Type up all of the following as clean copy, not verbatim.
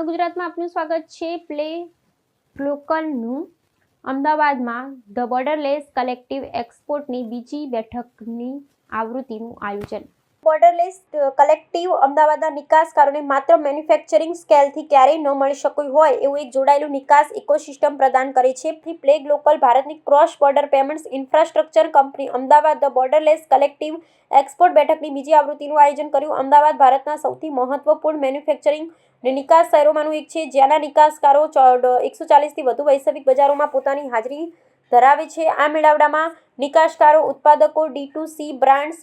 નમસ્કાર ગુજરાતમાં આપનું સ્વાગત છે। પ્લે લોકલનું અમદાવાદમાં ધ બોર્ડરલેસ કલેક્ટિવ એક્સપોર્ટની બીજી બેઠકની આવૃત્તિનું આયોજન। બોર્ડરલેસ કલેક્ટિવ અમદાવાદના નિકાસકારોને માત્ર મેન્યુફેક્ચરિંગ સ્કેલથી ક્યારેય ન મળી શક્યું હોય એવું એક જોડાયેલું નિકાસ ઇકોસિસ્ટમ પ્રદાન કરે છે। પ્લે લોકલ ભારતની cross border payments infrastructure company Ahmedabad the borderless collective export બેઠકની બીજી આવૃત્તિનું આયોજન કર્યું। અમદાવાદ ભારતના સૌથી મહત્વપૂર્ણ મેન્યુફેક્ચરિંગ અને નિકાસ શહેરોમાંનું એક છે, જ્યાંના નિકાસકારો 140થી વધુ વૈશ્વિક બજારોમાં પોતાની હાજરી ધરાવે છે। આ મેળાવડામાં નિકાસકારો, ઉત્પાદકો, D2C બ્રાન્ડ્સ,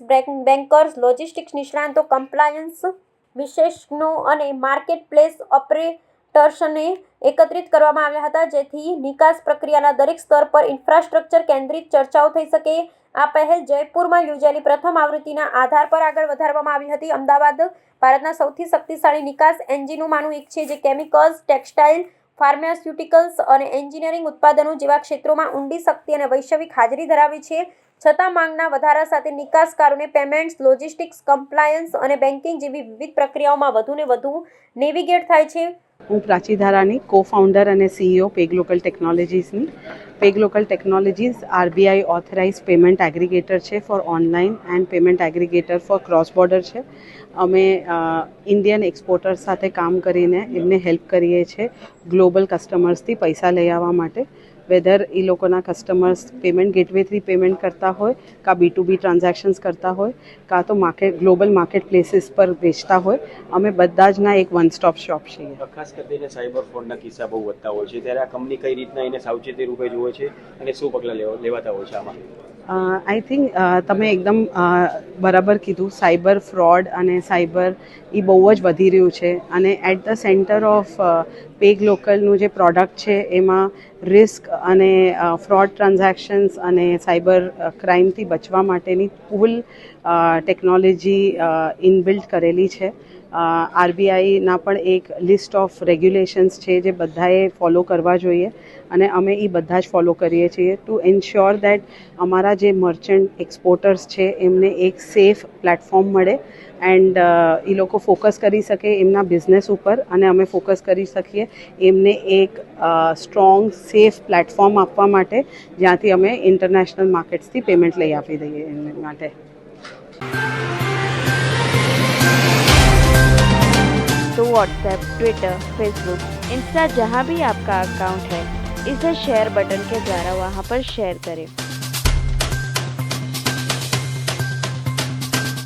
બેન્કર્સ, લોજિસ્ટિક્સ નિષ્ણાતો, કમ્પ્લાયન્સ વિશેષજ્ઞો અને માર્કેટપ્લેસ ઓપરેટર્સને એકત્રિત કરવામાં આવ્યા હતા, જેથી નિકાસ પ્રક્રિયાના દરેક સ્તર પર ઇન્ફ્રાસ્ટ્રક્ચર કેન્દ્રિત ચર્ચાઓ થઈ શકે। આ પહેલ જયપુરમાં યોજાયેલી પ્રથમ આવૃત્તિના આધાર પર આગળ વધારવામાં આવી હતી। અમદાવાદ ભારતના સૌથી શક્તિશાળી નિકાસ એન્જિનોમાંનું એક છે, જે કેમિકલ્સ, ટેક્સટાઇલ, ફાર્માસ્યુટિકલ્સ અને એન્જિનિયરિંગ ઉત્પાદનો જેવા ક્ષેત્રોમાં ઊંડી શક્તિ અને વૈશ્વિક હાજરી ધરાવે છે। છતાં માંગના વધારા સાથે નિકાસકારોને પેમેન્ટ્સ, લોજિસ્ટિક્સ, કમ્પ્લાયન્સ અને બેન્કિંગ જેવી વિવિધ પ્રક્રિયાઓમાં વધુને વધુ નેવિગેટ થાય છે। હું પ્રાચી ધારાની co-founder અને CEO પેગ લોકલ ટેકનોલોજીસની। PayGlocal technologies RBI authorise payment aggregator છે for online and payment aggregator for cross border છે। અમે ઇન્ડિયન એક્સપોર્ટર્સ સાથે કામ કરીને એમને હેલ્પ કરીએ છીએ ગ્લોબલ કસ્ટમર્સથી પૈસા લઈ આવવા માટે, વેધર એ લોકોના કસ્ટમર્સ પેમેન્ટ ગેટવેથી પેમેન્ટ કરતા હોય, કાં B2B ટ્રાન્ઝેક્શન્સ કરતા હોય, કાં તો ગ્લોબલ માર્કેટ પ્લેસીસ પર વેચતા હોય, અમે બધા જના એક વન સ્ટોપ શોપ છીએ। ખાસ કરીને સાયબર ફ્રોડના કિસ્સા બહુ વધતા હોય છે, ત્યારે આ કંપની કઈ રીતના એને સાવચેતી રૂપે જુએ છે અને શું પગલાં લેવાતા હોય છે આમાં? આઈ થિંક તમે એકદમ બરાબર કીધું। સાયબર ફ્રોડ અને સાયબર એ બહુ જ વધી રહ્યું છે અને એટ ધ સેન્ટર ઓફ પેગ લોકલનું જે પ્રોડક્ટ છે એમાં રિસ્ક અને ફ્રોડ ટ્રાન્ઝેક્શન્સ અને સાયબર ક્રાઇમથી બચવા માટેની ફૂલ ટેકનોલોજી ઇનબિલ્ટ કરેલી છે। RBIના પણ એક લિસ્ટ ઓફ રેગ્યુલેશન્સ છે જે બધાએ ફોલો કરવા જોઈએ અને અમે એ બધા જ ફોલો કરીએ છીએ ટુ એન્શ્યોર દેટ અમારા જે મર્ચન્ટ એક્સપોર્ટર્સ છે એમને એક સેફ પ્લેટફોર્મ મળે એન્ડ એ લોકો ફોકસ કરી શકે એમના બિઝનેસ ઉપર અને અમે ફોકસ કરી શકીએ એમને એક સ્ટ્રોંગ સેફ પ્લેટફોર્મ આપવા માટે, જ્યાંથી અમે ઇન્ટરનેશનલ માર્કેટ્સથી પેમેન્ટ લઈ આપી દઈએ એમને માટે। तो व्हाट्सएप, ट्विटर, फेसबुक, इंस्टा जहाँ भी आपका अकाउंट है, इसे शेयर बटन के द्वारा वहाँ पर शेयर करें।